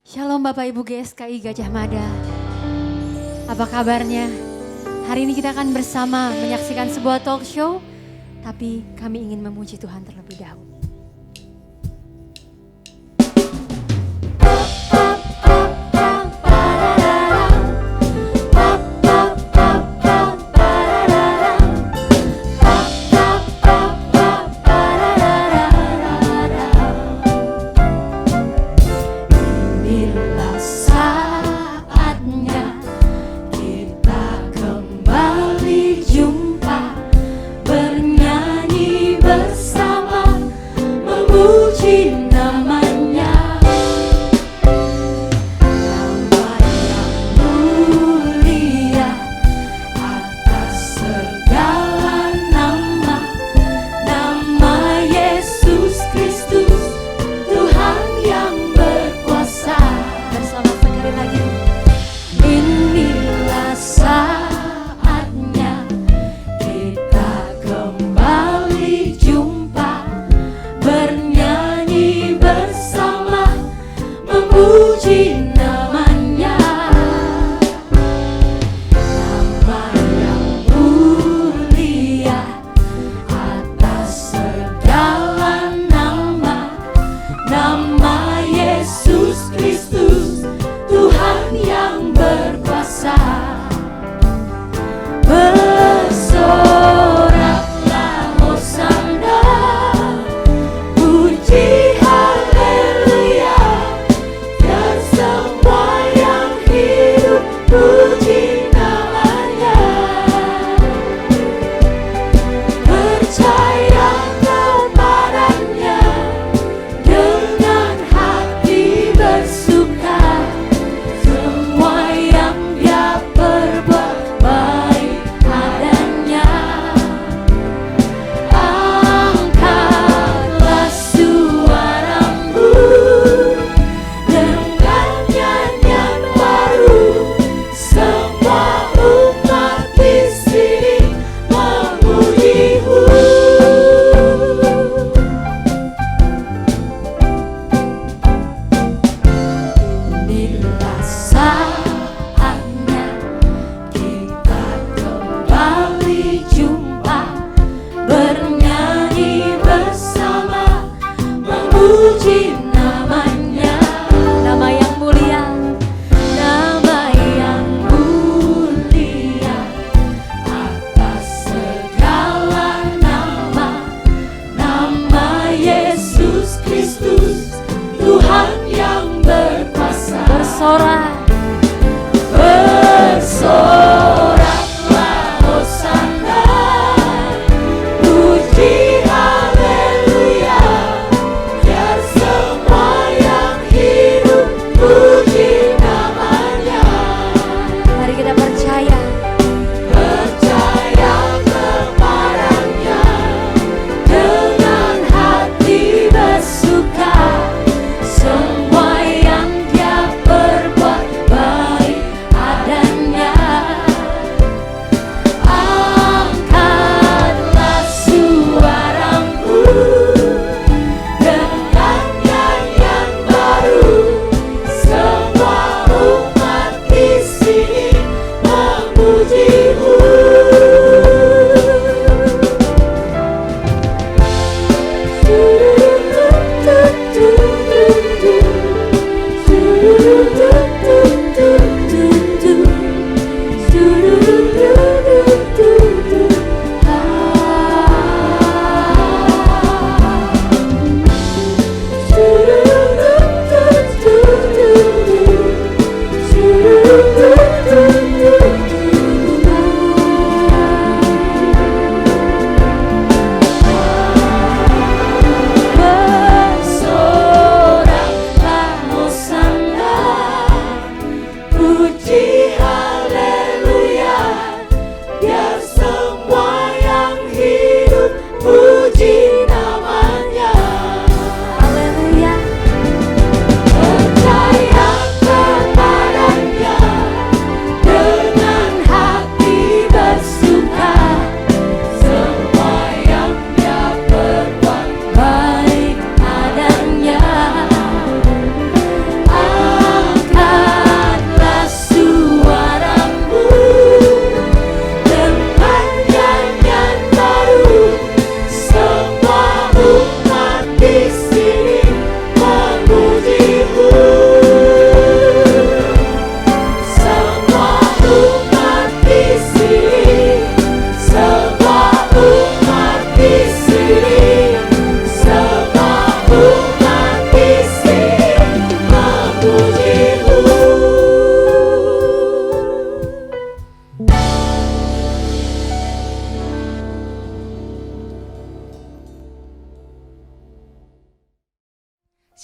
Shalom Bapak Ibu GSKI Gajah Mada. Apa kabarnya? Hari ini kita akan bersama menyaksikan sebuah talk show, tapi kami ingin memuji Tuhan terlebih dahulu.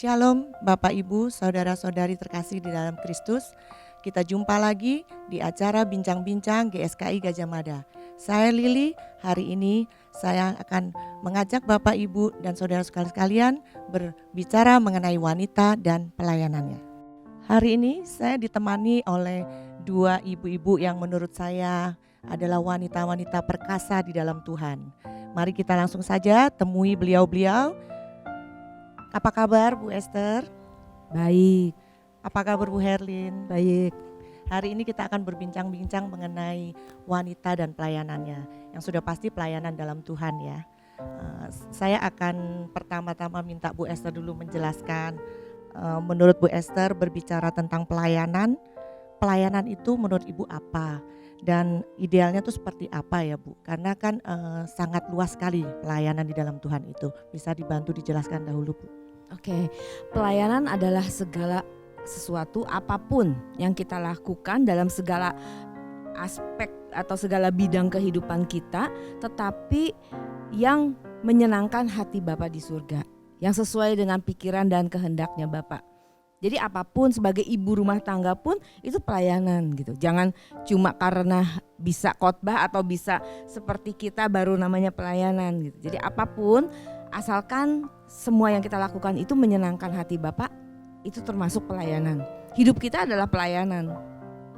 Shalom Bapak Ibu, Saudara-saudari terkasih di dalam Kristus. Kita jumpa lagi di acara Bincang-Bincang GSKI Gajah Mada. Saya Lili, hari ini saya akan mengajak Bapak Ibu dan saudara sekalian berbicara mengenai wanita dan pelayanannya. Hari ini saya ditemani oleh dua ibu-ibu yang menurut saya adalah wanita-wanita perkasa di dalam Tuhan. Mari kita langsung saja temui beliau-beliau. Apa kabar Bu Esther? Baik. Apa kabar Bu Herlin? Baik. Hari ini kita akan berbincang-bincang mengenai wanita dan pelayanannya. Yang sudah pasti pelayanan dalam Tuhan ya. Saya akan pertama-tama minta Bu Esther dulu menjelaskan. Menurut Bu Esther berbicara tentang pelayanan. Pelayanan itu menurut Ibu apa? Dan idealnya itu seperti apa ya Bu? Karena kan sangat luas sekali pelayanan di dalam Tuhan itu. Bisa dibantu dijelaskan dahulu Bu. Oke. Pelayanan adalah segala sesuatu apapun yang kita lakukan dalam segala aspek atau segala bidang kehidupan kita, tetapi yang menyenangkan hati Bapa di surga, yang sesuai dengan pikiran dan kehendaknya Bapa. Jadi apapun sebagai ibu rumah tangga pun itu pelayanan gitu. Jangan cuma karena bisa khotbah atau bisa seperti kita baru namanya pelayanan gitu. Jadi apapun asalkan semua yang kita lakukan itu menyenangkan hati Bapa, itu termasuk pelayanan. Hidup kita adalah pelayanan,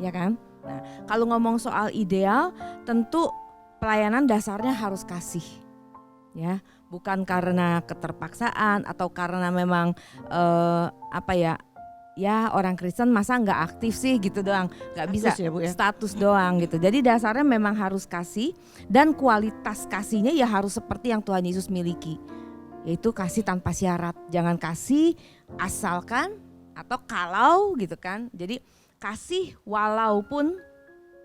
ya kan? Nah, kalau ngomong soal ideal, tentu pelayanan dasarnya harus kasih, ya, bukan karena keterpaksaan atau karena memang ya orang Kristen masa nggak aktif sih gitu doang, nggak bisa Ya, Bu, ya? status doang gitu. Jadi dasarnya memang harus kasih dan kualitas kasihnya ya harus seperti yang Tuhan Yesus miliki. Yaitu kasih tanpa syarat, jangan kasih asalkan atau kalau gitu kan. Jadi kasih walaupun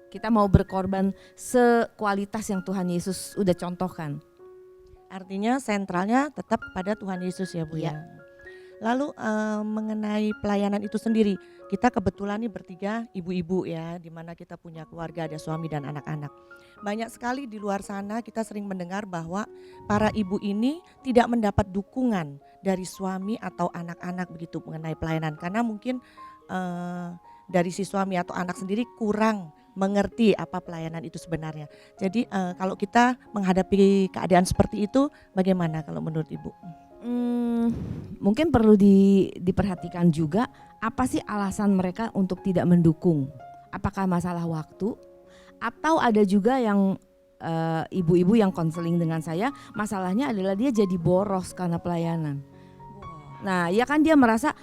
kita mau berkorban sekualitas yang Tuhan Yesus udah contohkan. Artinya sentralnya tetap kepada Tuhan Yesus ya Bu ya. Lalu mengenai pelayanan itu sendiri, kita kebetulan nih bertiga ibu-ibu ya, di mana kita punya keluarga, ada suami dan anak-anak. Banyak sekali di luar sana kita sering mendengar bahwa para ibu ini tidak mendapat dukungan dari suami atau anak-anak begitu mengenai pelayanan, karena mungkin dari si suami atau anak sendiri kurang mengerti apa pelayanan itu sebenarnya. Jadi kalau kita menghadapi keadaan seperti itu, bagaimana kalau menurut Ibu? Mungkin perlu diperhatikan juga apa sih alasan mereka untuk tidak mendukung. Apakah masalah waktu atau ada juga yang ibu-ibu yang konseling dengan saya, masalahnya adalah dia jadi boros karena pelayanan. Nah, ya kan dia merasa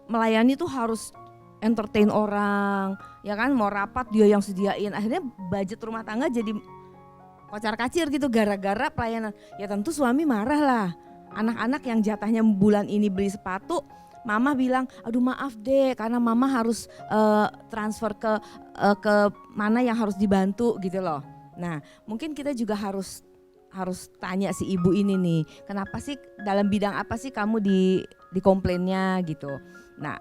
melayani tuh harus entertain orang, ya kan, mau rapat dia yang sediain. Akhirnya budget rumah tangga jadi kocar-kacir gitu gara-gara pelayanan. Ya tentu suami marah lah. Anak-anak yang jatahnya bulan ini beli sepatu, mama bilang, aduh maaf deh karena mama harus transfer ke mana yang harus dibantu gitu loh. Nah mungkin kita juga harus tanya si ibu ini nih, kenapa sih, dalam bidang apa sih kamu di komplainnya gitu. Nah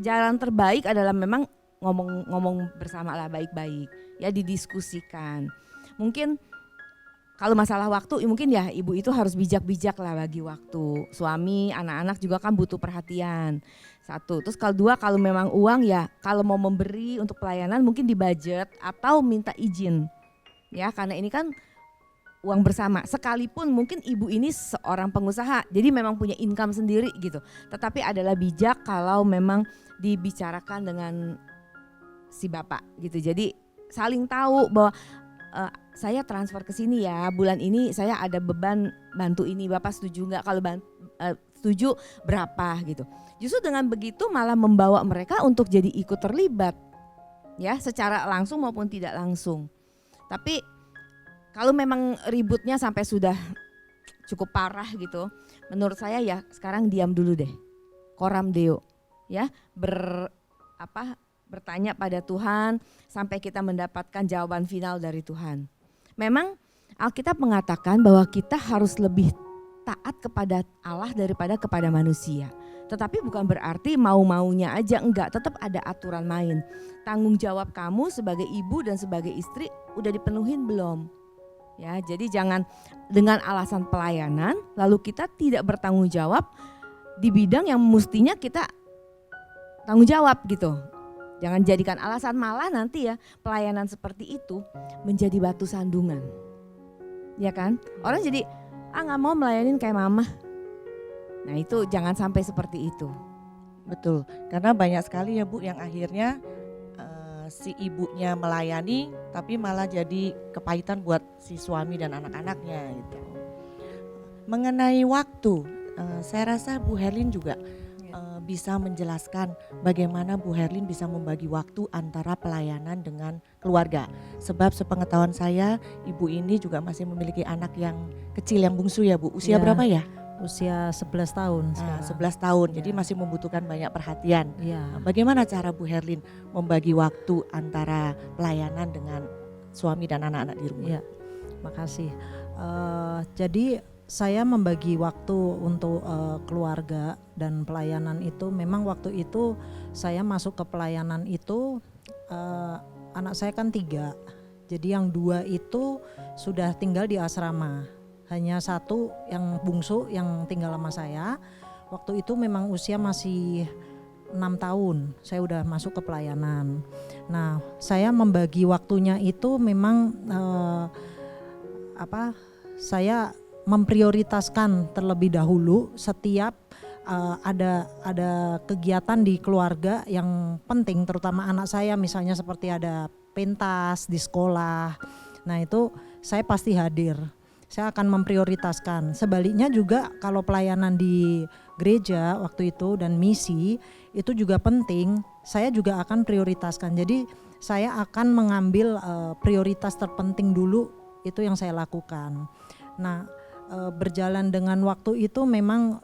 jalan terbaik adalah memang ngomong bersama lah baik-baik ya, didiskusikan. Mungkin kalau masalah waktu mungkin ya ibu itu harus bijak-bijak lah bagi waktu. Suami, anak-anak juga kan butuh perhatian. Satu, terus kalau dua, kalau memang uang ya kalau mau memberi untuk pelayanan mungkin di budget atau minta izin. Ya karena ini kan uang bersama. Sekalipun mungkin ibu ini seorang pengusaha jadi memang punya income sendiri gitu. Tetapi adalah bijak kalau memang dibicarakan dengan si bapak gitu. Jadi saling tahu bahwa saya transfer ke sini ya, bulan ini saya ada beban bantu ini, Bapak setuju nggak? Kalau setuju berapa gitu. Justru dengan begitu malah membawa mereka untuk jadi ikut terlibat ya, secara langsung maupun tidak langsung. Tapi kalau memang ributnya sampai sudah cukup parah gitu, menurut saya ya sekarang diam dulu deh, coram deo ya, bertanya pada Tuhan sampai kita mendapatkan jawaban final dari Tuhan. Memang Alkitab mengatakan bahwa kita harus lebih taat kepada Allah daripada kepada manusia. Tetapi bukan berarti mau-maunya aja, enggak, tetap ada aturan main. Tanggung jawab kamu sebagai ibu dan sebagai istri udah dipenuhin belum? Ya, jadi jangan dengan alasan pelayanan lalu kita tidak bertanggung jawab di bidang yang mestinya kita tanggung jawab gitu. Jangan jadikan alasan, malah nanti ya pelayanan seperti itu menjadi batu sandungan. Ya kan? Orang jadi nggak mau melayanin kayak mama. Nah itu jangan sampai seperti itu. Betul, karena banyak sekali ya Bu yang akhirnya si ibunya melayani tapi malah jadi kepahitan buat si suami dan anak-anaknya gitu. Mengenai waktu, saya rasa Bu Herlin juga bisa menjelaskan bagaimana Bu Herlin bisa membagi waktu antara pelayanan dengan keluarga. Sebab sepengetahuan saya, ibu ini juga masih memiliki anak yang kecil, yang bungsu ya Bu. Usia Ya. berapa ya? Usia 11 tahun sekarang. 11 tahun, Ya. jadi masih membutuhkan banyak perhatian. Iya. Bagaimana cara Bu Herlin membagi waktu antara pelayanan dengan suami dan anak-anak di rumah? Iya. Makasih. Jadi saya membagi waktu untuk keluarga dan pelayanan itu, memang waktu itu saya masuk ke pelayanan itu anak saya kan 3, jadi yang 2 itu sudah tinggal di asrama, hanya 1 yang bungsu yang tinggal sama saya. Waktu itu memang usia masih 6 tahun saya udah masuk ke pelayanan. Nah saya membagi waktunya itu memang saya memprioritaskan terlebih dahulu setiap ada kegiatan di keluarga yang penting, terutama anak saya, misalnya seperti ada pentas di sekolah. Nah itu saya pasti hadir. Saya akan memprioritaskan. Sebaliknya juga kalau pelayanan di gereja waktu itu dan misi itu juga penting, saya juga akan prioritaskan. Jadi saya akan mengambil prioritas terpenting dulu, itu yang saya lakukan. Nah berjalan dengan waktu itu memang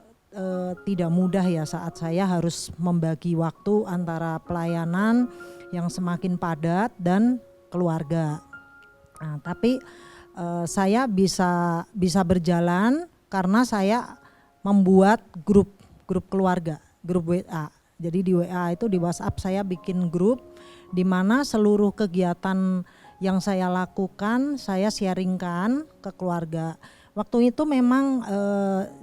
tidak mudah ya, saat saya harus membagi waktu antara pelayanan yang semakin padat dan keluarga. Nah, tapi saya bisa berjalan karena saya membuat grup keluarga, grup WA. Jadi di WA itu, di WhatsApp saya bikin grup di mana seluruh kegiatan yang saya lakukan saya sharingkan ke keluarga. Waktu itu memang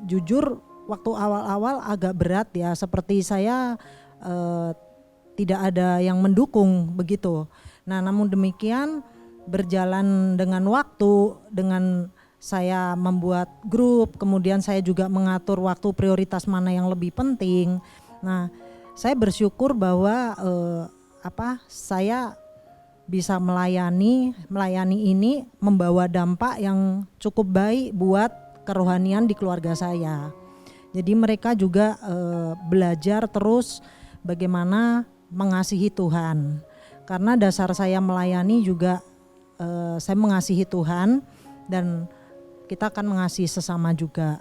jujur waktu awal-awal agak berat ya, seperti saya tidak ada yang mendukung begitu. Nah namun demikian berjalan dengan waktu, dengan saya membuat grup, kemudian saya juga mengatur waktu prioritas mana yang lebih penting. Nah saya bersyukur bahwa saya bisa melayani ini membawa dampak yang cukup baik buat kerohanian di keluarga saya. Jadi mereka juga belajar terus bagaimana mengasihi Tuhan. Karena dasar saya melayani juga saya mengasihi Tuhan dan kita akan mengasihi sesama juga.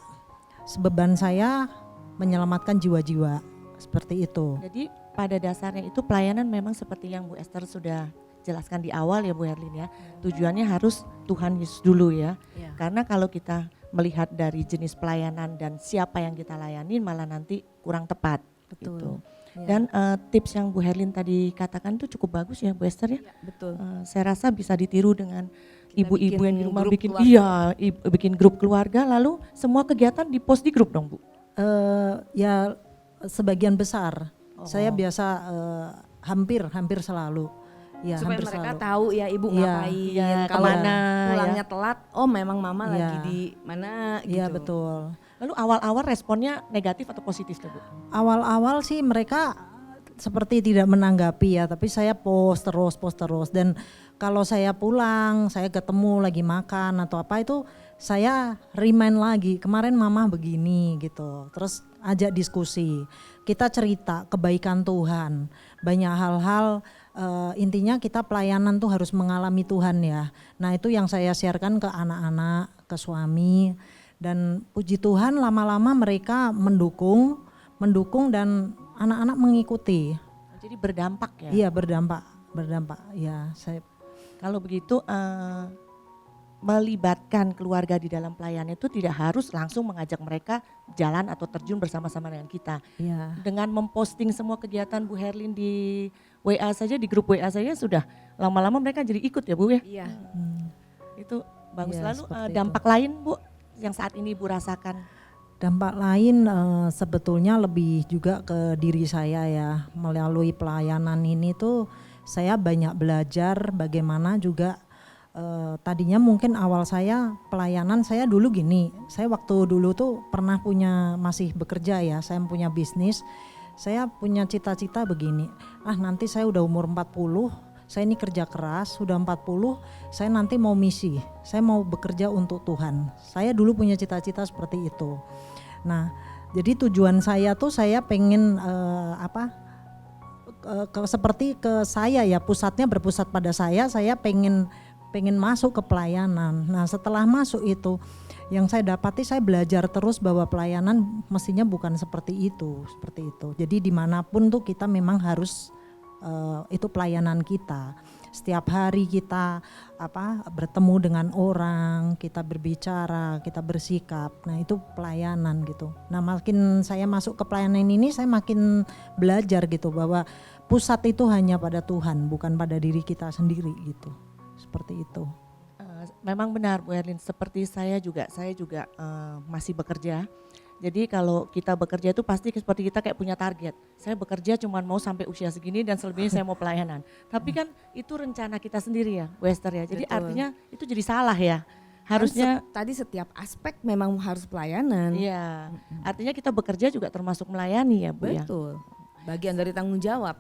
Beban saya menyelamatkan jiwa-jiwa, seperti itu. Jadi pada dasarnya itu pelayanan memang seperti yang Bu Esther sudah jelaskan di awal ya Bu Herlin ya. Tujuannya harus Tuhan Yesus dulu ya. Karena kalau kita melihat dari jenis pelayanan dan siapa yang kita layani malah nanti kurang tepat. Betul. Gitu. Ya. Dan tips yang Bu Herlin tadi katakan itu cukup bagus ya Bu Esther ya. Betul. Saya rasa bisa ditiru dengan Kita ibu-ibu yang di bikin rumah grup bikin keluarga. bikin grup keluarga, lalu semua kegiatan dipost di grup dong Bu. Ya sebagian besar. Oh. Saya biasa hampir selalu. Ya, Supaya hampir mereka selalu. tahu ya ibu Iya. ngapain, Iya, kalau kemana, pulangnya telat, oh memang mama Iya. lagi di mana gitu. Iya betul. Lalu awal-awal responnya negatif atau positif tuh Bu? Awal-awal sih mereka seperti tidak menanggapi ya, tapi saya post terus dan kalau saya pulang, saya ketemu lagi makan atau apa itu saya remind lagi, kemarin mama begini gitu. Terus ajak diskusi. Kita cerita kebaikan Tuhan. Banyak hal-hal intinya kita pelayanan tuh harus mengalami Tuhan ya. Nah, itu yang saya sharekan ke anak-anak, ke suami, dan puji Tuhan lama-lama mereka mendukung dan anak-anak mengikuti. Jadi berdampak ya. Iya, berdampak. Ya, saya Kalau begitu melibatkan keluarga di dalam pelayanan itu tidak harus langsung mengajak mereka jalan atau terjun bersama-sama dengan kita. ya. Dengan memposting semua kegiatan Bu Herlin di WA saja, di grup WA saja sudah lama-lama mereka jadi ikut ya Bu ya. Iya. Hmm. Itu bagus. Iya, Lalu seperti itu. dampak lain Bu yang saat ini Ibu rasakan? Dampak lain sebetulnya lebih juga ke diri saya ya. Melalui pelayanan ini tuh saya banyak belajar bagaimana juga tadinya mungkin awal saya pelayanan saya dulu gini. Saya waktu dulu tuh pernah masih bekerja ya, saya punya bisnis. Saya punya cita-cita begini. Nanti saya udah umur 40, saya ini kerja keras, sudah 40, saya nanti mau misi. Saya mau bekerja untuk Tuhan. Saya dulu punya cita-cita seperti itu. Nah, jadi tujuan saya tuh saya pengen seperti ke saya ya, pusatnya berpusat pada saya pengen masuk ke pelayanan. Nah, setelah masuk itu yang saya dapati, saya belajar terus bahwa pelayanan mestinya bukan seperti itu. Jadi dimanapun tuh kita memang harus itu pelayanan kita. Setiap hari kita bertemu dengan orang, kita berbicara, kita bersikap. Nah, itu pelayanan gitu. Nah, makin saya masuk ke pelayanan ini, saya makin belajar gitu bahwa pusat itu hanya pada Tuhan, bukan pada diri kita sendiri gitu. Seperti itu. Memang benar Bu Herlin, seperti saya juga masih bekerja. Jadi kalau kita bekerja itu pasti seperti kita kayak punya target. Saya bekerja cuma mau sampai usia segini dan selebihnya saya mau pelayanan. Tapi kan itu rencana kita sendiri ya Bu Esther ya. Jadi Betul. artinya itu jadi salah ya. Harusnya tadi setiap aspek memang harus pelayanan. iya. Artinya kita bekerja juga termasuk melayani ya Bu ya. Betul. Bagian dari tanggung jawab.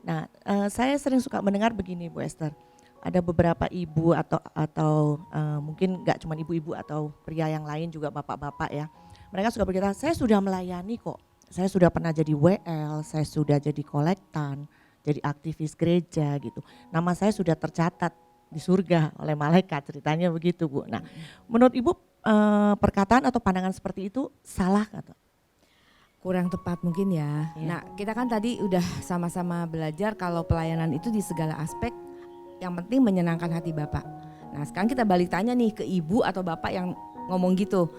Nah, saya sering suka mendengar begini Bu Esther. Ada beberapa ibu atau mungkin nggak cuma ibu-ibu atau pria yang lain juga bapak-bapak ya. Mereka suka berkata, saya sudah melayani kok. Saya sudah pernah jadi WL, saya sudah jadi kolektan, jadi aktivis gereja gitu. Nama saya sudah tercatat di surga oleh malaikat, ceritanya begitu Bu. Nah, menurut Ibu perkataan atau pandangan seperti itu salah atau? Kurang tepat mungkin ya. Iya. Nah, kita kan tadi udah sama-sama belajar kalau pelayanan itu di segala aspek yang penting menyenangkan hati Bapak. Nah, sekarang kita balik tanya nih ke ibu atau bapak yang ngomong gitu.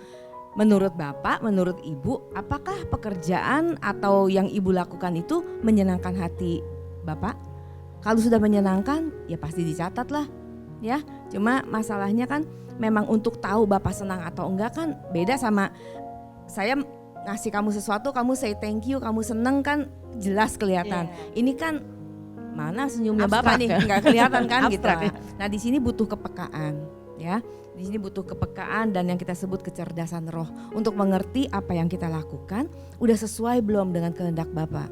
Menurut Bapak, menurut Ibu, apakah pekerjaan atau yang Ibu lakukan itu menyenangkan hati Bapak? Kalau sudah menyenangkan, ya pasti dicatat lah, ya. Cuma masalahnya kan memang untuk tahu Bapak senang atau enggak kan beda sama saya ngasih kamu sesuatu, kamu say thank you, kamu seneng kan jelas kelihatan. Ini kan mana senyumnya Abstrak Bapak nih, ya? nggak kelihatan kan gitu. Abstrak ya? Nah, di sini butuh kepekaan, ya. Di sini butuh kepekaan dan yang kita sebut kecerdasan roh untuk mengerti apa yang kita lakukan udah sesuai belum dengan kehendak Bapak.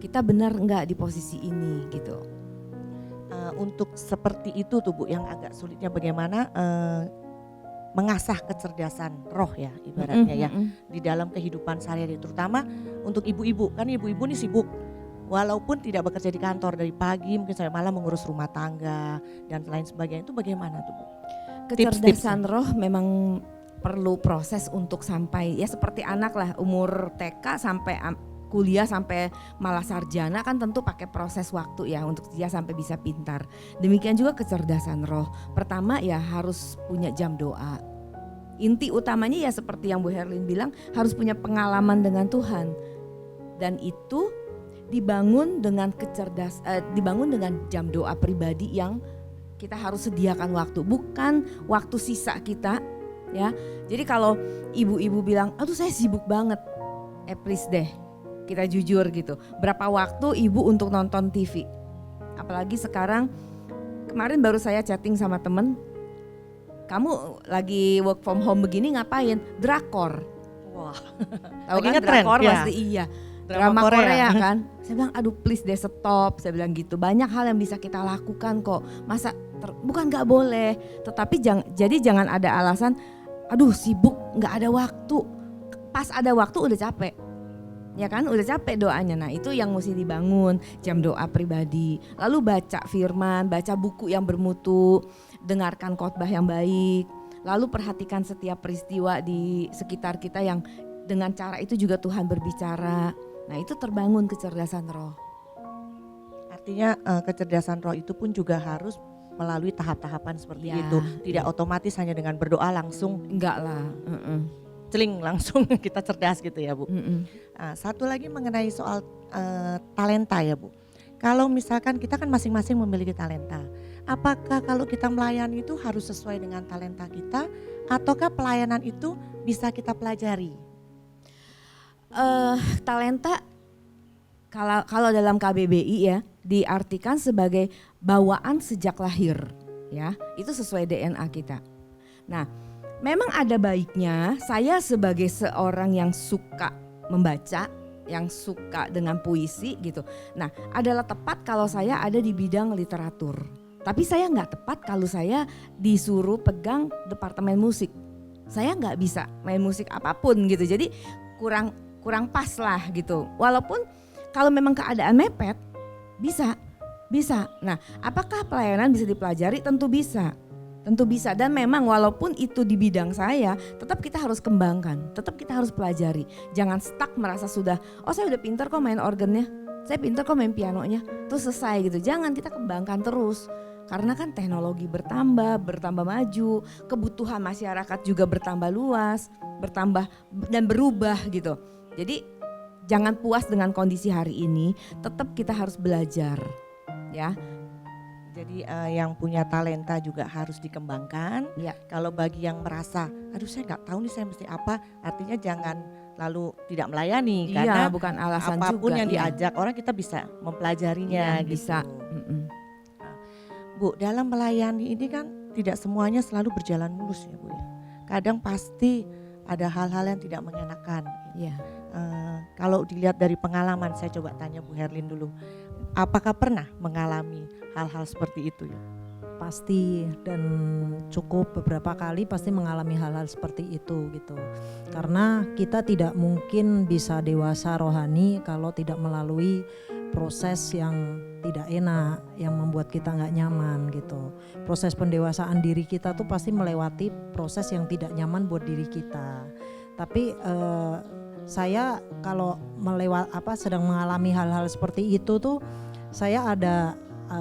Kita benar enggak di posisi ini gitu. Untuk seperti itu tuh Bu, yang agak sulitnya bagaimana mengasah kecerdasan roh ya ibaratnya ya di dalam kehidupan sehari-hari, terutama untuk ibu-ibu. Kan ibu-ibu nih sibuk. Walaupun tidak bekerja di kantor dari pagi mungkin sampai malam mengurus rumah tangga dan lain sebagainya, itu bagaimana tuh Bu? Kecerdasan roh memang perlu proses untuk sampai ya seperti anak lah, umur TK sampai kuliah sampai malah sarjana kan tentu pakai proses waktu ya untuk dia sampai bisa pintar. Demikian juga kecerdasan roh. Pertama ya harus punya jam doa. Inti utamanya ya seperti yang Bu Herlin bilang, harus punya pengalaman dengan Tuhan. Dan itu dibangun dengan dibangun dengan jam doa pribadi yang kita harus sediakan waktu, bukan waktu sisa kita ya. Jadi kalau ibu-ibu bilang, aduh saya sibuk banget, please deh kita jujur gitu. Berapa waktu ibu untuk nonton TV? Apalagi sekarang, kemarin baru saya chatting sama temen, kamu lagi work from home begini ngapain? Drakor. Wah, Tahu lagi kan ngetren, drakor ya. pasti iya. Drama Korea. Korea kan. Saya bilang aduh please deh stop, saya bilang gitu. Banyak hal yang bisa kita lakukan kok. Masa bukan gak boleh, tetapi jangan ada alasan aduh sibuk gak ada waktu. Pas ada waktu udah capek. Ya kan udah capek doanya. Nah itu yang mesti dibangun, jam doa pribadi. Lalu baca firman, baca buku yang bermutu, dengarkan khotbah yang baik. Lalu perhatikan setiap peristiwa di sekitar kita yang dengan cara itu juga Tuhan berbicara. Nah itu terbangun kecerdasan roh. Artinya kecerdasan roh itu pun juga harus melalui tahap-tahapan seperti Ya. itu. Tidak otomatis hanya dengan berdoa langsung Enggak lah. celing langsung kita cerdas gitu ya Bu. Nah, satu lagi mengenai soal talenta ya Bu. Kalau misalkan kita kan masing-masing memiliki talenta. Apakah kalau kita melayani itu harus sesuai dengan talenta kita ataukah pelayanan itu bisa kita pelajari? Talenta kalau dalam KBBI ya diartikan sebagai bawaan sejak lahir, ya itu sesuai DNA kita. Nah, memang ada baiknya saya sebagai seorang yang suka membaca, yang suka dengan puisi gitu. Nah, adalah tepat kalau saya ada di bidang literatur. Tapi saya nggak tepat kalau saya disuruh pegang departemen musik. Saya nggak bisa main musik apapun gitu. Jadi kurang pas lah gitu. Walaupun kalau memang keadaan mepet bisa. Nah, apakah pelayanan bisa dipelajari? Tentu bisa. Dan memang walaupun itu di bidang saya, tetap kita harus kembangkan, tetap kita harus pelajari. Jangan stuck merasa sudah, saya udah pintar kok main organnya, saya pintar kok main pianonya, terus selesai gitu. Jangan, kita kembangkan terus. Karena kan teknologi bertambah maju, kebutuhan masyarakat juga bertambah luas, bertambah dan berubah gitu. Jadi jangan puas dengan kondisi hari ini, tetap kita harus belajar, ya. Jadi yang punya talenta juga harus dikembangkan. Ya. Kalau bagi yang merasa, aduh saya nggak tahu nih saya mesti apa, artinya jangan lalu tidak melayani. Karena bukan alasan apapun juga, yang iya. diajak orang kita bisa mempelajarinya. Iya, gitu. bisa. Bu, dalam melayani ini kan tidak semuanya selalu berjalan mulus ya Bu ya. Kadang pasti ada hal-hal yang tidak mengenakan. Iya. Kalau dilihat dari pengalaman, saya coba tanya Bu Herlin dulu. Apakah pernah mengalami hal-hal seperti itu ya? Pasti, dan cukup beberapa kali pasti mengalami hal-hal seperti itu gitu. Karena kita tidak mungkin bisa dewasa rohani kalau tidak melalui proses yang tidak enak, yang membuat kita nggak nyaman gitu. Proses pendewasaan diri kita tuh pasti melewati proses yang tidak nyaman buat diri kita. Tapi saya kalau sedang mengalami hal-hal seperti itu tuh saya ada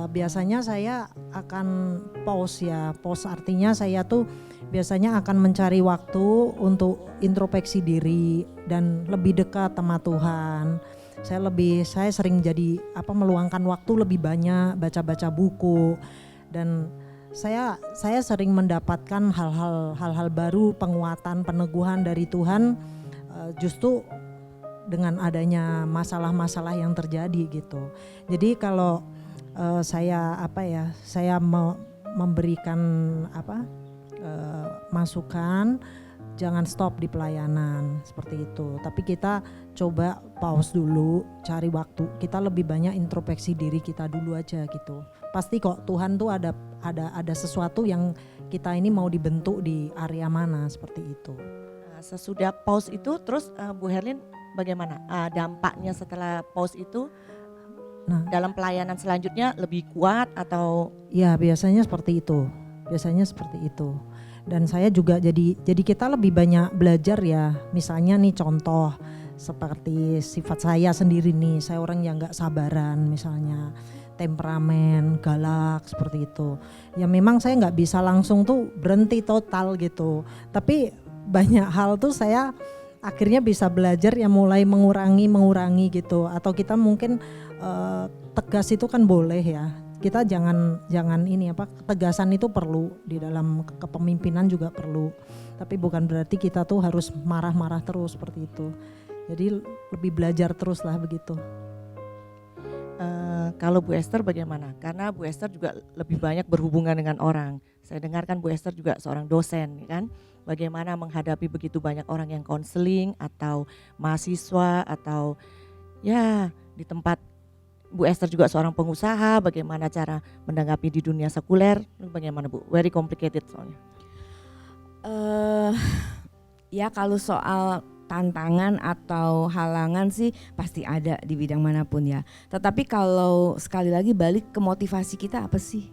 biasanya saya akan pause ya. Pause artinya saya tuh biasanya akan mencari waktu untuk introspeksi diri dan lebih dekat sama Tuhan. Saya sering jadi meluangkan waktu lebih banyak baca-baca buku, dan saya sering mendapatkan hal-hal baru, penguatan, peneguhan dari Tuhan justru dengan adanya masalah-masalah yang terjadi gitu. Jadi kalau saya memberikan masukan, jangan stop di pelayanan seperti itu. Tapi kita coba pause dulu, cari waktu. Kita lebih banyak introspeksi diri kita dulu aja gitu. Pasti kok Tuhan tuh ada sesuatu yang kita ini mau dibentuk di area mana seperti itu. Sesudah pause itu terus Bu Herlin bagaimana dampaknya setelah pause itu? Nah, dalam pelayanan selanjutnya lebih kuat atau? Ya biasanya seperti itu. Dan saya juga jadi kita lebih banyak belajar ya. Misalnya nih contoh seperti sifat saya sendiri nih, saya orang yang gak sabaran misalnya, temperamen, galak seperti itu. Ya memang saya gak bisa langsung tuh berhenti total gitu. Tapi banyak hal tuh saya akhirnya bisa belajar ya, mulai mengurangi gitu. Atau kita mungkin tegas itu kan boleh ya. Kita jangan ketegasan itu perlu di dalam kepemimpinan juga perlu. Tapi bukan berarti kita tuh harus marah-marah terus seperti itu. Jadi lebih belajar terus lah begitu. Kalau Bu Esther bagaimana? Karena Bu Esther juga lebih banyak berhubungan dengan orang. Saya dengarkan Bu Esther juga seorang dosen kan. Bagaimana menghadapi begitu banyak orang yang konseling atau mahasiswa atau ya di tempat Bu Esther juga seorang pengusaha, bagaimana cara menanggapi di dunia sekuler, bagaimana Bu? Very complicated soalnya. Ya kalau soal tantangan atau halangan sih pasti ada di bidang manapun ya. Tetapi kalau sekali lagi balik ke motivasi kita apa sih?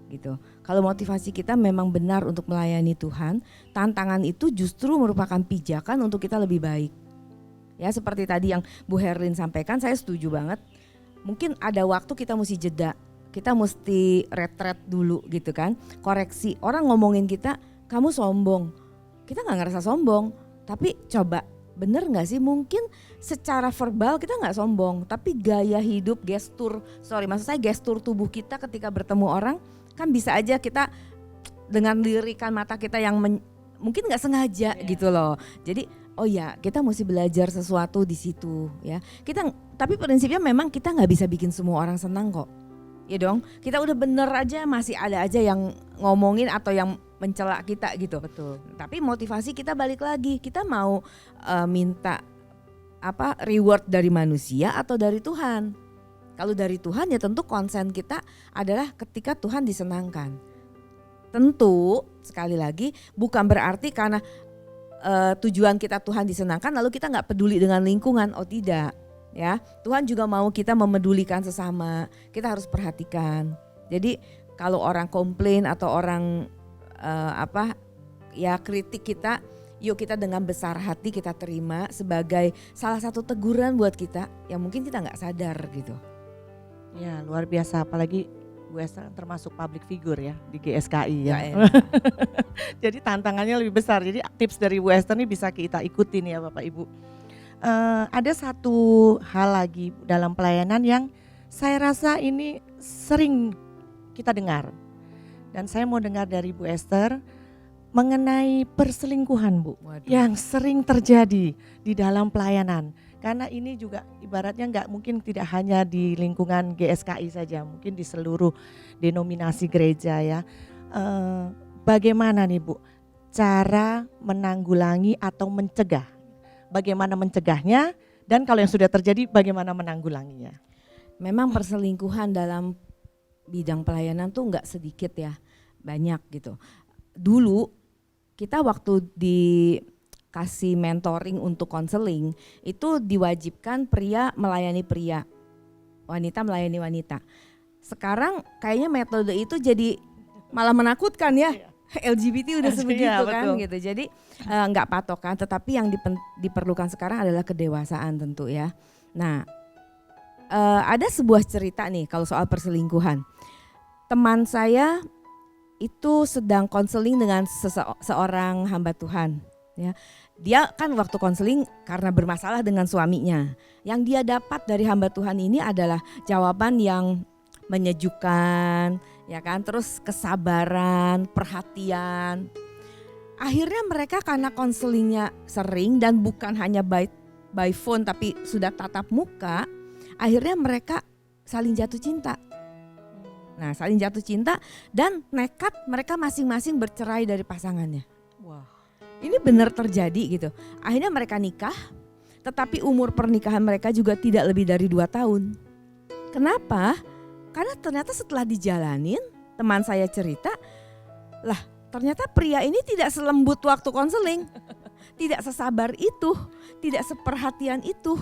Gitu. Kalau motivasi kita memang benar untuk melayani Tuhan, tantangan itu justru merupakan pijakan untuk kita lebih baik. Ya seperti tadi yang Bu Herlin sampaikan, saya setuju banget. Mungkin ada waktu kita mesti jeda, kita mesti retret dulu gitu kan. Koreksi, orang ngomongin kita, kamu sombong. Kita gak ngerasa sombong, tapi coba bener gak sih, mungkin secara verbal kita gak sombong, tapi gaya hidup, gestur tubuh kita ketika bertemu orang, kan bisa aja kita dengan lirikan mata kita yang mungkin gak sengaja gitu loh. Jadi oh ya kita mesti belajar sesuatu di situ ya. Tapi prinsipnya memang kita nggak bisa bikin semua orang senang kok. Ya dong, kita udah bener aja masih ada aja yang ngomongin atau yang mencela kita gitu. Betul. Tapi motivasi kita balik lagi, kita mau minta reward dari manusia atau dari Tuhan. Kalau dari Tuhan ya tentu konsen kita adalah ketika Tuhan disenangkan. Tentu sekali lagi bukan berarti karena tujuan kita Tuhan disenangkan lalu kita nggak peduli dengan lingkungan. Oh tidak ya, Tuhan juga mau kita memedulikan sesama, kita harus perhatikan. Jadi kalau orang komplain atau orang kritik kita, yuk kita dengan besar hati kita terima sebagai salah satu teguran buat kita yang mungkin kita nggak sadar gitu. Ya luar biasa, apalagi Bu Esther termasuk public figure ya di GSKI ya. Jadi tantangannya lebih besar. Jadi tips dari Bu Esther ini bisa kita ikutin ya Bapak Ibu. Ada satu hal lagi dalam pelayanan yang saya rasa ini sering kita dengar. Dan saya mau dengar dari Bu Esther mengenai perselingkuhan Bu. Waduh. Yang sering terjadi di dalam pelayanan. Karena ini juga ibaratnya nggak mungkin tidak hanya di lingkungan GSKI saja, mungkin di seluruh denominasi gereja ya. Bagaimana nih Bu cara menanggulangi atau mencegah? Bagaimana mencegahnya dan kalau yang sudah terjadi bagaimana menanggulanginya? Memang Perselingkuhan dalam bidang pelayanan tuh nggak sedikit ya, banyak gitu. Dulu kita waktu dikasih mentoring untuk konseling itu diwajibkan pria melayani pria, wanita melayani wanita. Sekarang kayaknya metode itu jadi malah menakutkan ya. LGBT udah sebegitu kan gitu. Jadi nggak patokan, tetapi yang diperlukan sekarang adalah kedewasaan tentu ya. Nah, ada sebuah cerita nih kalau soal perselingkuhan. Teman saya itu sedang konseling dengan seorang hamba Tuhan ya. Dia kan waktu konseling karena bermasalah dengan suaminya. Yang dia dapat dari hamba Tuhan ini adalah jawaban yang menyejukkan ya kan, terus kesabaran, perhatian. Akhirnya mereka karena konselingnya sering dan bukan hanya by phone tapi sudah tatap muka, akhirnya mereka saling jatuh cinta. Nah, saling jatuh cinta dan nekat mereka masing-masing bercerai dari pasangannya. Wah, ini benar terjadi gitu. Akhirnya mereka nikah, tetapi umur pernikahan mereka juga tidak lebih dari 2 tahun. Kenapa? Karena ternyata setelah dijalanin, teman saya cerita, lah ternyata pria ini tidak selembut waktu konseling, tidak sesabar itu, tidak seperhatian itu.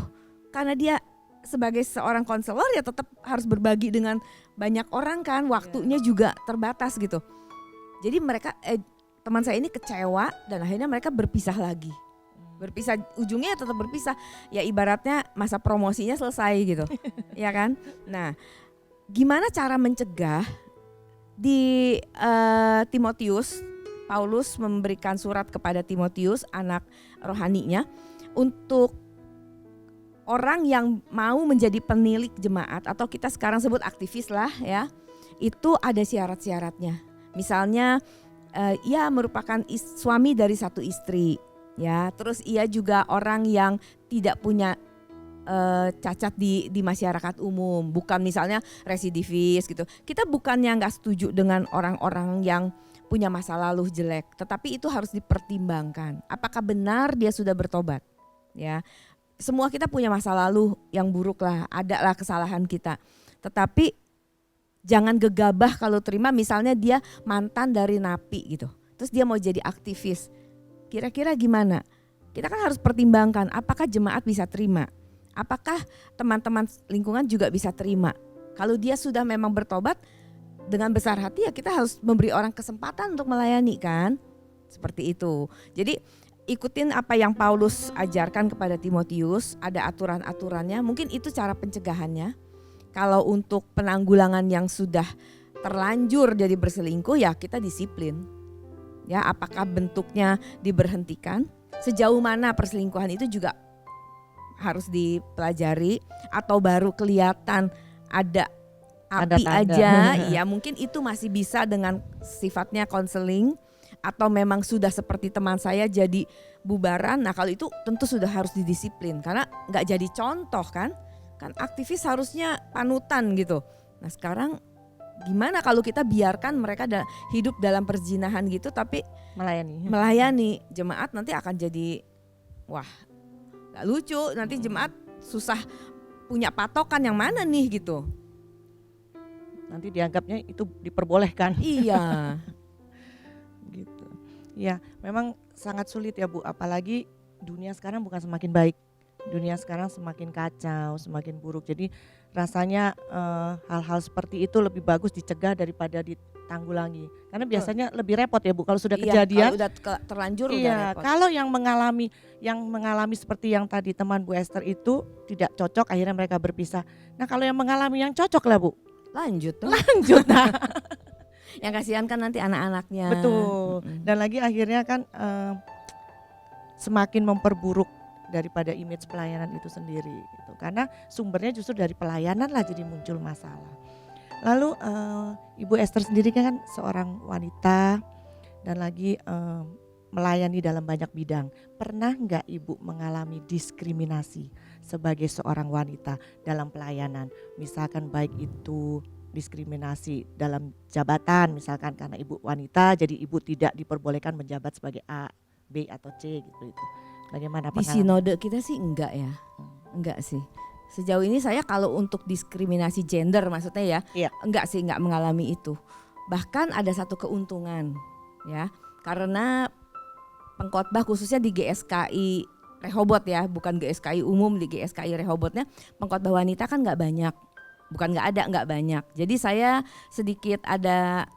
Karena dia sebagai seorang konselor ya tetap harus berbagi dengan banyak orang kan, waktunya juga terbatas gitu. Jadi mereka teman saya ini kecewa dan akhirnya mereka berpisah lagi. Berpisah, ujungnya tetap berpisah. Ya ibaratnya masa promosinya selesai gitu. Ya kan? Nah, gimana cara mencegah? Di Timotius, Paulus memberikan surat kepada Timotius, anak rohaninya, untuk orang yang mau menjadi penilik jemaat atau kita sekarang sebut aktivis lah ya, itu ada syarat-syaratnya. Misalnya ia merupakan suami dari satu istri ya, terus ia juga orang yang tidak punya cacat di masyarakat umum, bukan misalnya residivis gitu. Kita bukannya nggak setuju dengan orang-orang yang punya masa lalu jelek, tetapi itu harus dipertimbangkan. Apakah benar dia sudah bertobat? Ya, semua kita punya masa lalu yang buruk lah, ada lah kesalahan kita. Tetapi jangan gegabah kalau terima misalnya dia mantan dari napi gitu, terus dia mau jadi aktivis. Kira-kira gimana? Kita kan harus pertimbangkan apakah jemaat bisa terima. Apakah teman-teman lingkungan juga bisa terima? Kalau dia sudah memang bertobat dengan besar hati ya kita harus memberi orang kesempatan untuk melayani kan? Seperti itu. Jadi ikutin apa yang Paulus ajarkan kepada Timotius, ada aturan-aturannya, mungkin itu cara pencegahannya. Kalau untuk penanggulangan yang sudah terlanjur jadi berselingkuh ya kita disiplin. Ya, apakah bentuknya diberhentikan? Sejauh mana perselingkuhan itu juga harus dipelajari, atau baru kelihatan ada api tanda. aja, ya mungkin itu masih bisa dengan sifatnya konseling, atau memang sudah seperti teman saya jadi bubaran. Nah kalau itu tentu sudah harus didisiplin karena nggak jadi contoh kan aktivis harusnya panutan gitu. Nah sekarang gimana kalau kita biarkan mereka hidup dalam perzinahan gitu tapi melayani jemaat, nanti akan jadi wah gak lucu, nanti jemaat susah punya patokan yang mana nih gitu. Nanti dianggapnya itu diperbolehkan. Iya. Gitu. Ya, memang sangat sulit ya Bu, apalagi dunia sekarang bukan semakin baik. Dunia sekarang semakin kacau, semakin buruk. Jadi rasanya hal-hal seperti itu lebih bagus dicegah daripada ditanggulangi. Karena biasanya lebih repot ya Bu kalau sudah kejadian. Kalau udah terlanjur udah Iya, repot. kalau yang mengalami seperti yang tadi teman Bu Esther itu tidak cocok, akhirnya mereka berpisah. Nah, kalau yang mengalami yang cocok lah Bu. Lanjut tuh. Lanjut. Nah, Yang kasihan kan nanti anak-anaknya. betul. Dan lagi akhirnya kan semakin memperburuk daripada image pelayanan itu sendiri gitu. Karena sumbernya justru dari pelayanan lah jadi muncul masalah. Lalu Ibu Esther sendiri kan seorang wanita dan lagi melayani dalam banyak bidang. Pernah nggak Ibu mengalami diskriminasi sebagai seorang wanita dalam pelayanan? Misalkan baik itu diskriminasi dalam jabatan, misalkan karena Ibu wanita jadi Ibu tidak diperbolehkan menjabat sebagai A, B atau C gitu itu. Bagaimana Di pengalaman? sinode kita sih enggak ya. Enggak sih. Sejauh ini saya kalau untuk diskriminasi gender maksudnya ya, Iya. enggak sih, enggak mengalami itu. Bahkan ada satu keuntungan ya. Karena pengkhotbah khususnya di GSKI Rehoboth ya, bukan GSKI umum, di GSKI Rehobothnya pengkhotbah wanita kan enggak banyak. Bukan enggak banyak. Jadi saya sedikit ada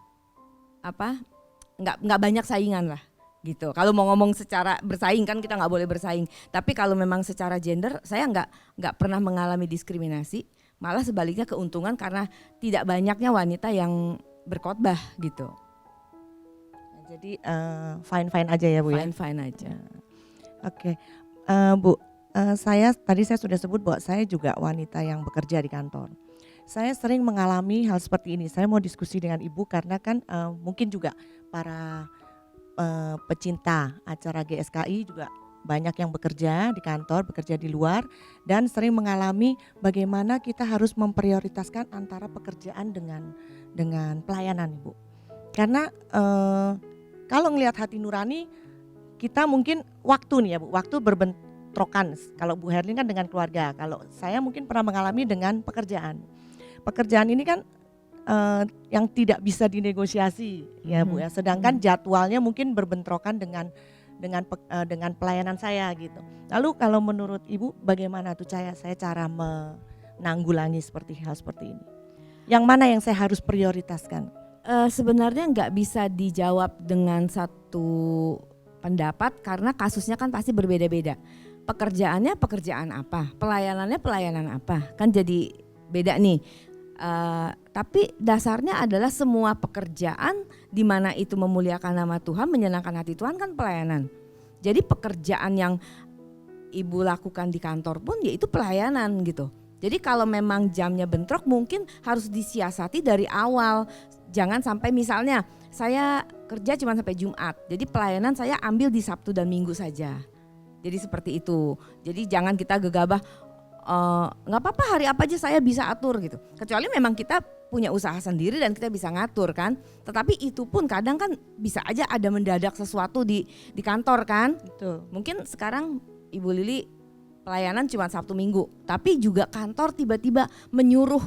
enggak banyak saingan lah. Gitu. Kalau mau ngomong secara bersaing kan kita nggak boleh bersaing. Tapi kalau memang secara gender saya nggak pernah mengalami diskriminasi. Malah sebaliknya keuntungan karena tidak banyaknya wanita yang berkhotbah gitu. Jadi fine aja ya Bu ya. Fine aja. Oke. Bu, saya sudah sebut bahwa saya juga wanita yang bekerja di kantor. Saya sering mengalami hal seperti ini. Saya mau diskusi dengan Ibu karena kan mungkin juga para pecinta acara GSKI juga banyak yang bekerja di kantor, bekerja di luar dan sering mengalami bagaimana kita harus memprioritaskan antara pekerjaan dengan pelayanan Ibu. Karena kalau ngelihat hati nurani kita mungkin waktu nih ya Bu, waktu berbentrokan. Kalau Bu Herlin kan dengan keluarga, kalau saya mungkin pernah mengalami dengan pekerjaan. Pekerjaan ini kan yang tidak bisa dinegosiasi ya Bu ya. Sedangkan jadwalnya mungkin berbentrokan dengan pelayanan saya gitu. Lalu kalau menurut Ibu bagaimana tuh saya cara menanggulangi hal seperti ini? Yang mana yang saya harus prioritaskan? Sebenarnya nggak bisa dijawab dengan satu pendapat karena kasusnya kan pasti berbeda-beda. Pekerjaannya pekerjaan apa, pelayanannya pelayanan apa, kan jadi beda nih. Tapi dasarnya adalah semua pekerjaan di mana itu memuliakan nama Tuhan, menyenangkan hati Tuhan kan pelayanan. Jadi pekerjaan yang Ibu lakukan di kantor pun yaitu pelayanan gitu. Jadi kalau memang jamnya bentrok mungkin harus disiasati dari awal. Jangan sampai misalnya saya kerja cuma sampai Jumat, jadi pelayanan saya ambil di Sabtu dan Minggu saja. Jadi seperti itu. Jadi jangan kita gegabah nggak apa-apa hari apa aja saya bisa atur gitu. Kecuali memang kita punya usaha sendiri dan kita bisa ngatur kan. Tetapi itu pun kadang kan bisa aja ada mendadak sesuatu di kantor kan. Betul. Mungkin sekarang Ibu Lili pelayanan cuma Sabtu Minggu, tapi juga kantor tiba-tiba menyuruh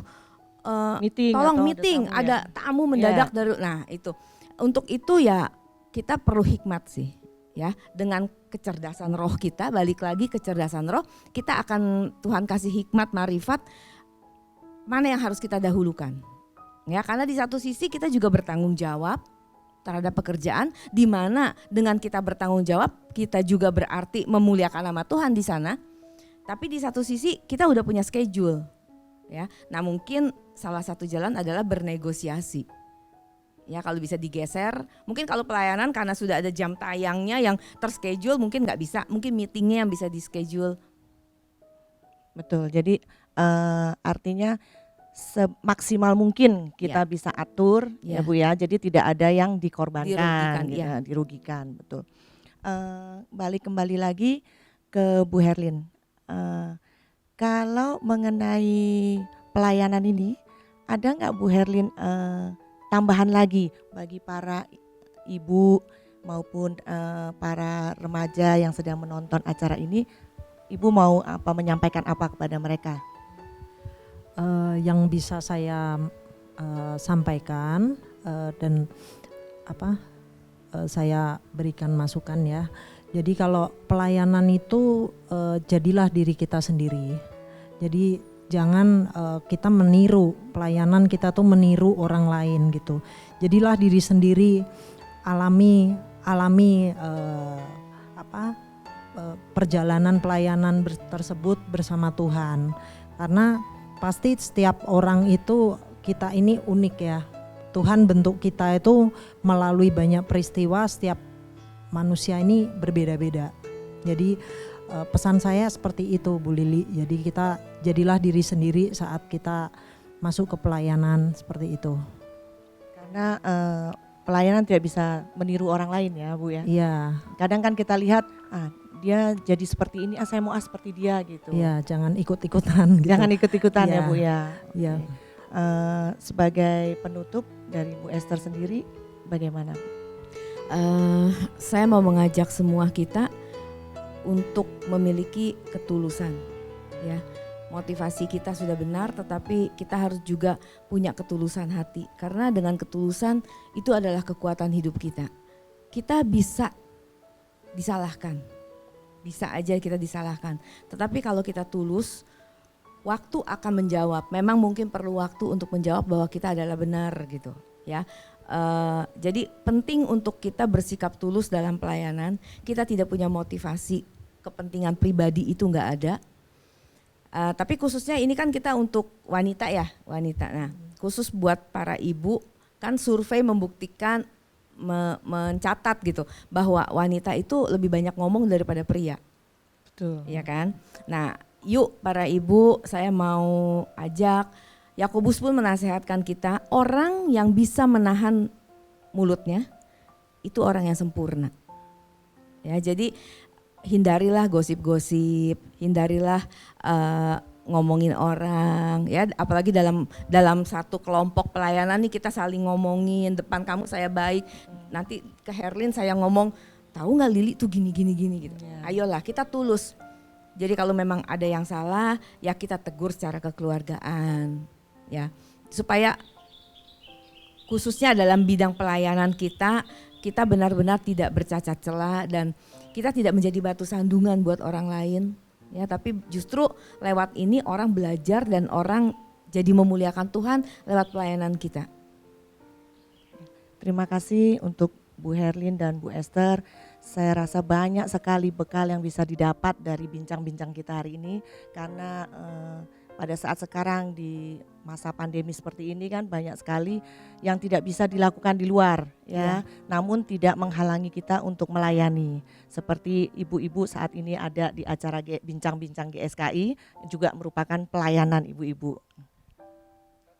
tolong meeting, ada tamu mendadak dari. Nah itu untuk itu ya kita perlu hikmat sih. Ya, dengan kecerdasan roh kita, balik lagi kecerdasan roh, kita akan Tuhan kasih hikmat, marifat, mana yang harus kita dahulukan. Ya, karena di satu sisi kita juga bertanggung jawab terhadap pekerjaan, di mana dengan kita bertanggung jawab, kita juga berarti memuliakan nama Tuhan di sana. Tapi di satu sisi kita udah punya schedule. Ya, nah mungkin salah satu jalan adalah bernegosiasi. Ya kalau bisa digeser, mungkin kalau pelayanan karena sudah ada jam tayangnya yang terschedule mungkin nggak bisa, mungkin meetingnya yang bisa di schedule. Betul, jadi artinya semaksimal mungkin kita bisa atur ya Ya. Bu ya. Jadi tidak ada yang dikorbankan, Dirugikan, gitu, ya. dirugikan, betul. Balik kembali lagi ke Bu Herlin. Kalau mengenai pelayanan ini, ada nggak Bu Herlin tambahan lagi bagi para ibu maupun para remaja yang sedang menonton acara ini? Ibu mau menyampaikan apa kepada mereka? Yang bisa saya sampaikan dan saya berikan masukan ya. Jadi kalau pelayanan itu jadilah diri kita sendiri. Jadi jangan kita meniru pelayanan, kita tuh meniru orang lain gitu. Jadilah diri sendiri, alami perjalanan pelayanan tersebut bersama Tuhan. Karena pasti setiap orang itu, kita ini unik ya. Tuhan bentuk kita itu melalui banyak peristiwa, setiap manusia ini berbeda-beda. Jadi pesan saya seperti itu Bu Lili. Jadi kita jadilah diri sendiri saat kita masuk ke pelayanan seperti itu. Karena pelayanan tidak bisa meniru orang lain ya Bu ya. Iya. Kadang kan kita lihat dia jadi seperti ini, saya mau seperti dia gitu. Iya, jangan ikut-ikutan gitu. Jangan ikut-ikutan ya Iya. Bu ya. Iya. Oke. Sebagai penutup dari Bu Esther sendiri bagaimana? Saya mau mengajak semua kita untuk memiliki ketulusan, ya. Motivasi kita sudah benar, tetapi kita harus juga punya ketulusan hati. Karena dengan ketulusan itu adalah kekuatan hidup kita. Kita bisa disalahkan, bisa aja kita disalahkan. Tetapi kalau kita tulus, waktu akan menjawab. Memang mungkin perlu waktu untuk menjawab bahwa kita adalah benar gitu, ya. Jadi penting untuk kita bersikap tulus dalam pelayanan. Kita tidak punya motivasi, kepentingan pribadi itu nggak ada. Tapi khususnya ini kan kita untuk wanita ya, wanita. Nah, khusus buat para ibu kan survei membuktikan, mencatat gitu bahwa wanita itu lebih banyak ngomong daripada pria. Betul. Iya kan? Nah, yuk para ibu, saya mau ajak, Yakobus pun menasehatkan kita, orang yang bisa menahan mulutnya itu orang yang sempurna. Ya, jadi hindarilah gosip-gosip, hindarilah ngomongin orang, ya, apalagi dalam satu kelompok pelayanan nih kita saling ngomongin, depan kamu saya baik, nanti ke Herlin saya ngomong, tahu nggak Lili tuh gini gitu. Ayolah kita tulus. Jadi kalau memang ada yang salah, ya kita tegur secara kekeluargaan, ya, supaya khususnya dalam bidang pelayanan kita benar-benar tidak bercacat celah dan kita tidak menjadi batu sandungan buat orang lain, ya, tapi justru lewat ini orang belajar dan orang jadi memuliakan Tuhan lewat pelayanan kita. Terima kasih untuk Bu Herlin dan Bu Esther. Saya rasa banyak sekali bekal yang bisa didapat dari bincang-bincang kita hari ini, karena pada saat sekarang di masa pandemi seperti ini kan banyak sekali yang tidak bisa dilakukan di luar ya, namun tidak menghalangi kita untuk melayani. Seperti ibu-ibu saat ini ada di acara bincang-bincang GSKI juga merupakan pelayanan ibu-ibu.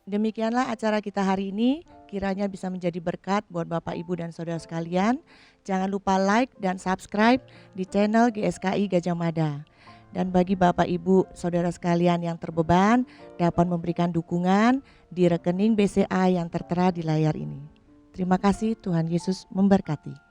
Demikianlah acara kita hari ini, kiranya bisa menjadi berkat buat Bapak Ibu dan Saudara sekalian. Jangan lupa like dan subscribe di channel GSKI Gajah Mada. Dan bagi Bapak Ibu Saudara sekalian yang terbeban, dapat memberikan dukungan di rekening BCA yang tertera di layar ini. Terima kasih, Tuhan Yesus memberkati.